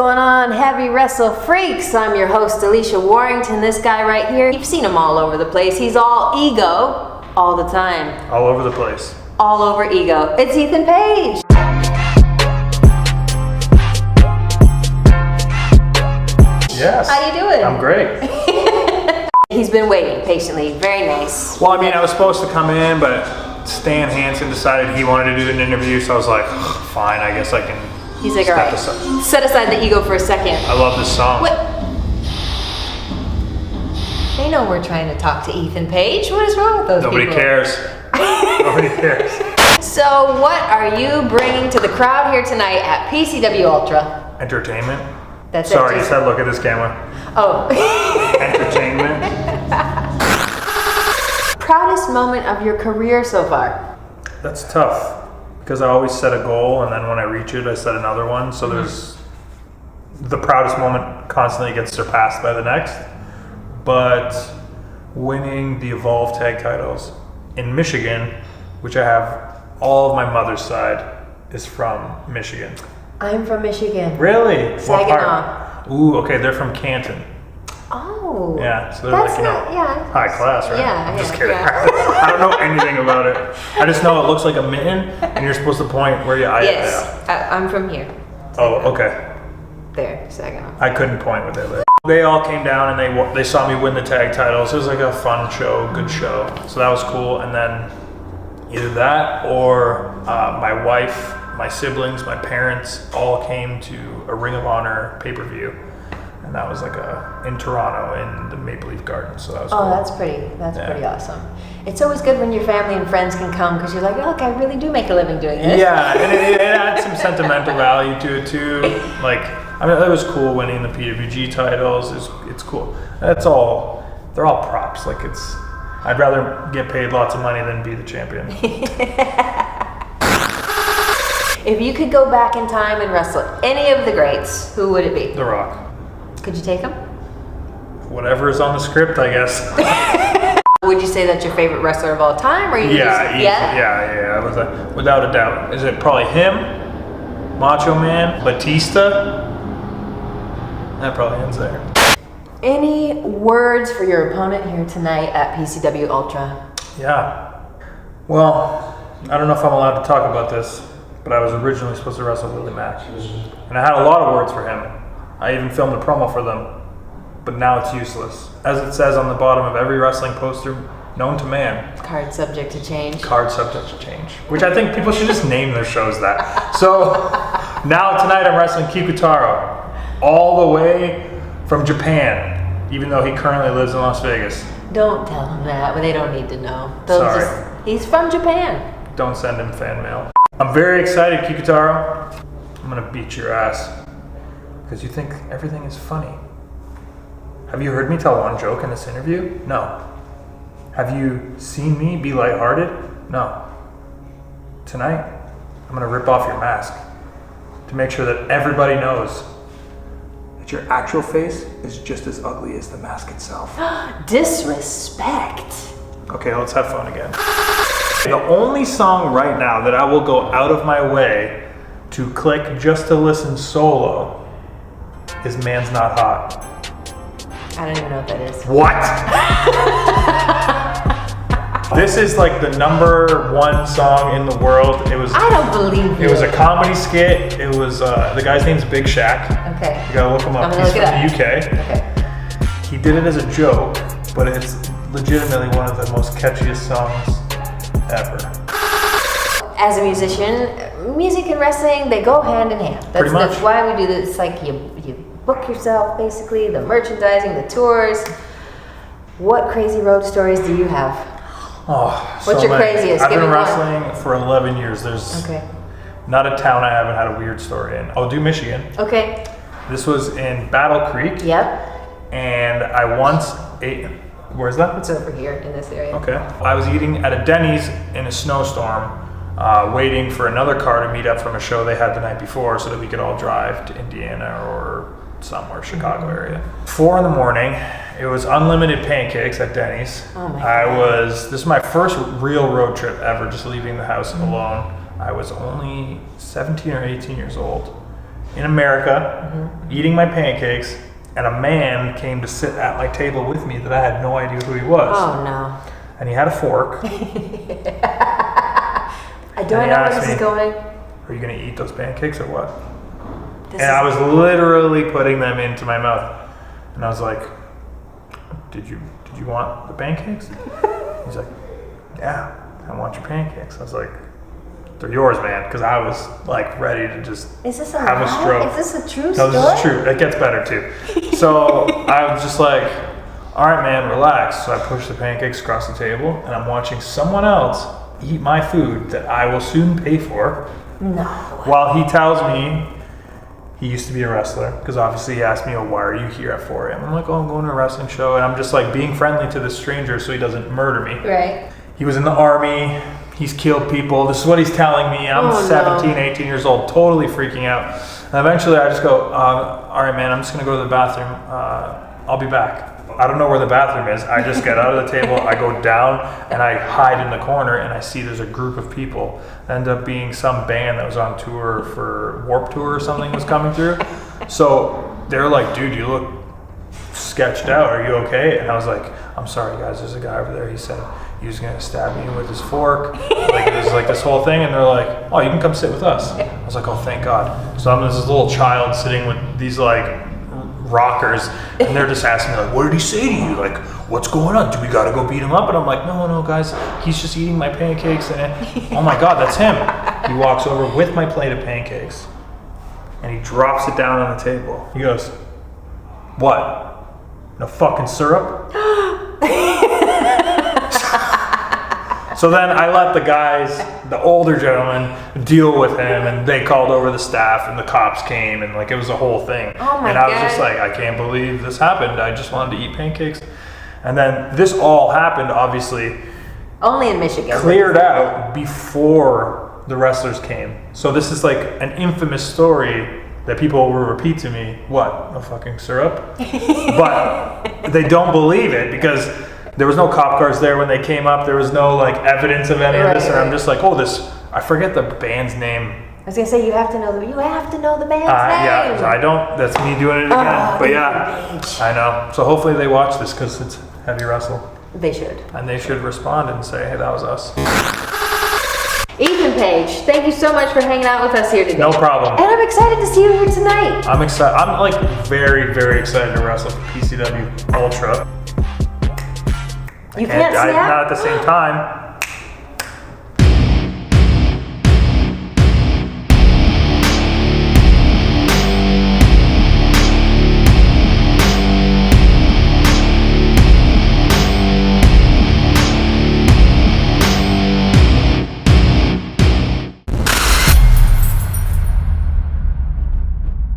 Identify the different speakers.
Speaker 1: going on, heavy wrestle freaks? I'm your host, Alicia Warrington. This guy right here, you've seen him all over the place. He's all ego all the time.
Speaker 2: All over the place.
Speaker 1: All over ego. It's Ethan Page.
Speaker 2: Yes.
Speaker 1: How you doing?
Speaker 2: I'm great.
Speaker 1: He's been waiting patiently. Very nice.
Speaker 2: Well, I mean, I was supposed to come in, but Stan Hansen decided he wanted to do an interview, so I was like, fine, I guess I can.
Speaker 1: He's like, all right, set aside the ego for a second.
Speaker 2: I love this song.
Speaker 1: What? They know we're trying to talk to Ethan Page. What is wrong with those
Speaker 2: Nobody
Speaker 1: people?
Speaker 2: cares. Nobody cares.
Speaker 1: So what are you bringing to the crowd here tonight at PCW Ultra?
Speaker 2: Entertainment.
Speaker 1: That's
Speaker 2: Sorry,
Speaker 1: it.
Speaker 2: you said look at this camera.
Speaker 1: Oh.
Speaker 2: Entertainment.
Speaker 1: Proudest moment of your career so far?
Speaker 2: That's tough because I always set a goal, and then when I reach it, I set another one. So there's the proudest moment constantly gets surpassed by the next. But winning the Evolve tag titles in Michigan, which I have all of my mother's side is from Michigan.
Speaker 1: I'm from Michigan.
Speaker 2: Really?
Speaker 1: Saginaw.
Speaker 2: Ooh, okay, they're from Canton.
Speaker 1: Oh.
Speaker 2: Yeah, so they're
Speaker 1: That's
Speaker 2: like,
Speaker 1: not, yeah.
Speaker 2: high class, right?
Speaker 1: Yeah,
Speaker 2: I'm just
Speaker 1: yeah,
Speaker 2: kidding.
Speaker 1: yeah.
Speaker 2: I don't know anything about it. I just know it looks like a mitten, and you're supposed to point where your eye is.
Speaker 1: Yes, I'm from here.
Speaker 2: Oh, okay.
Speaker 1: There, Saginaw.
Speaker 2: I couldn't point with it. They all came down and they saw me win the tag titles. It was like a fun show, good show. So that was cool. And then either that or my wife, my siblings, my parents all came to a Ring of Honor pay-per-view. And that was like in Toronto in the Maple Leaf Garden. So that was cool.
Speaker 1: Oh, that's pretty awesome. It's always good when your family and friends can come because you're like, look, I really do make a living doing this.
Speaker 2: Yeah, and it adds some sentimental value to it too. Like, I mean, it was cool winning the PWG titles. It's cool. That's all. They're all props. Like I'd rather get paid lots of money than be the champion.
Speaker 1: If you could go back in time and wrestle any of the greats, who would it be?
Speaker 2: The Rock.
Speaker 1: Could you take him?
Speaker 2: Whatever is on the script, I guess.
Speaker 1: Would you say that's your favorite wrestler of all time, or you
Speaker 2: Yeah. Without a doubt. Is it probably him? Macho Man? Batista? That probably ends there.
Speaker 1: Any words for your opponent here tonight at PCW Ultra?
Speaker 2: Yeah. Well, I don't know if I'm allowed to talk about this, but I was originally supposed to wrestle Willie Mack. And I had a lot of words for him. I even filmed a promo for them, but now it's useless. As it says on the bottom of every wrestling poster known to man.
Speaker 1: Card subject to change.
Speaker 2: Card subject to change. Which I think people should just name their shows that. So now tonight I'm wrestling Kikutaro. All the way from Japan, even though he currently lives in Las Vegas.
Speaker 1: Don't tell him that, but they don't need to know.
Speaker 2: Sorry.
Speaker 1: He's from Japan.
Speaker 2: Don't send him fan mail. I'm very excited, Kikutaro. I'm gonna beat your ass. Because you think everything is funny. Have you heard me tell one joke in this interview? No. Have you seen me be lighthearted? No. Tonight, I'm gonna rip off your mask to make sure that everybody knows that your actual face is just as ugly as the mask itself.
Speaker 1: Disrespect.
Speaker 2: Okay, let's have fun again. The only song right now that I will go out of my way to click just to listen solo is Man's Not Hot.
Speaker 1: I don't even know what that is.
Speaker 2: What? This is like the #1 song in the world.
Speaker 1: I don't believe
Speaker 2: it. It was a comedy skit. It was, the guy's name's Big Shaq.
Speaker 1: Okay.
Speaker 2: You gotta look him up. He's from the UK.
Speaker 1: Okay.
Speaker 2: He did it as a joke, but it's legitimately one of the most catchiest songs ever.
Speaker 1: As a musician, music and wrestling, they go hand in hand.
Speaker 2: Pretty much.
Speaker 1: That's why we do this. It's like you book yourself, basically, the merchandising, the tours. What crazy road stories do you have?
Speaker 2: Oh,
Speaker 1: What's your craziest?
Speaker 2: I've
Speaker 1: Give
Speaker 2: been
Speaker 1: me
Speaker 2: wrestling for 11 years. There's not a town I haven't had a weird story in. I'll do Michigan.
Speaker 1: Okay.
Speaker 2: This was in Battle Creek.
Speaker 1: Yep.
Speaker 2: And I once ate. Where's that?
Speaker 1: It's over here in this area.
Speaker 2: Okay. I was eating at a Denny's in a snowstorm, waiting for another car to meet up from a show they had the night before so that we could all drive to Indiana or somewhere, Chicago area. 4 a.m. It was unlimited pancakes at Denny's.
Speaker 1: Oh my God.
Speaker 2: This is my first real road trip ever, just leaving the house alone. I was only 17 or 18 years old. in America, eating my pancakes, and a man came to sit at my table with me that I had no idea who he was.
Speaker 1: Oh no.
Speaker 2: And he had a fork.
Speaker 1: I don't know where this is going.
Speaker 2: Are you gonna eat those pancakes or what? I was literally putting them into my mouth. And I was like, did you want the pancakes? He's like, yeah, I want your pancakes. I was like, they're yours, man, because I was like ready to just have a stroke.
Speaker 1: Is this a true
Speaker 2: story? No, this is true. It gets better too. So I was just like, all right, man, relax. So I pushed the pancakes across the table, and I'm watching someone else eat my food that I will soon pay for.
Speaker 1: No.
Speaker 2: While he tells me he used to be a wrestler, because obviously he asked me, oh, why are you here at 4 a.m.? I'm like, oh, I'm going to a wrestling show, and I'm just like being friendly to this stranger so he doesn't murder me.
Speaker 1: Right.
Speaker 2: He was in the army. He's killed people. This is what he's telling me. I'm 17, 18 years old, totally freaking out. And eventually I just go, all right, man, I'm just going to go to the bathroom. I'll be back. I don't know where the bathroom is. I just get out of the table, I go down, and I hide in the corner, and I see there's a group of people. End up being some band that was on tour for Warped Tour or something was coming through. So they're like, dude, you look sketched out. Are you okay? And I was like, I'm sorry, guys. There's a guy over there. He said he was going to stab me with his fork. Like, it was like this whole thing. And they're like, oh, you can come sit with us. I was like, oh, thank God. So I'm this little child sitting with these like rockers, and they're just asking me like, what did he say to you? Like, what's going on? Do we gotta go beat him up? And I'm like, no, guys, he's just eating my pancakes. And oh my God, that's him. He walks over with my plate of pancakes, and he drops it down on the table. He goes, what? No fucking syrup? So then I let the guys, the older gentlemen, deal with him, and they called over the staff, and the cops came, and like it was a whole thing.
Speaker 1: Oh my
Speaker 2: God. And I was just like, I can't believe this happened. I just wanted to eat pancakes. And then this all happened, obviously.
Speaker 1: Only in Michigan.
Speaker 2: Cleared out before the wrestlers came. So this is like an infamous story that people will repeat to me. What? No fucking syrup? But they don't believe it because there was no cop cars there when they came up. There was no like evidence of any of this, and I'm just like, oh, this. I forget the band's name.
Speaker 1: I was gonna say you have to know the band's name.
Speaker 2: Yeah, I don't. That's me doing it again. But yeah, I know. So hopefully they watch this because it's Heavy Wrestle.
Speaker 1: They should.
Speaker 2: And they should respond and say, hey, that was us.
Speaker 1: Ethan Page, thank you so much for hanging out with us here today.
Speaker 2: No problem.
Speaker 1: And I'm excited to see you here tonight.
Speaker 2: I'm excited. I'm like very, very excited to wrestle for PCW Ultra.
Speaker 1: You can't snap?
Speaker 2: Not at the same time.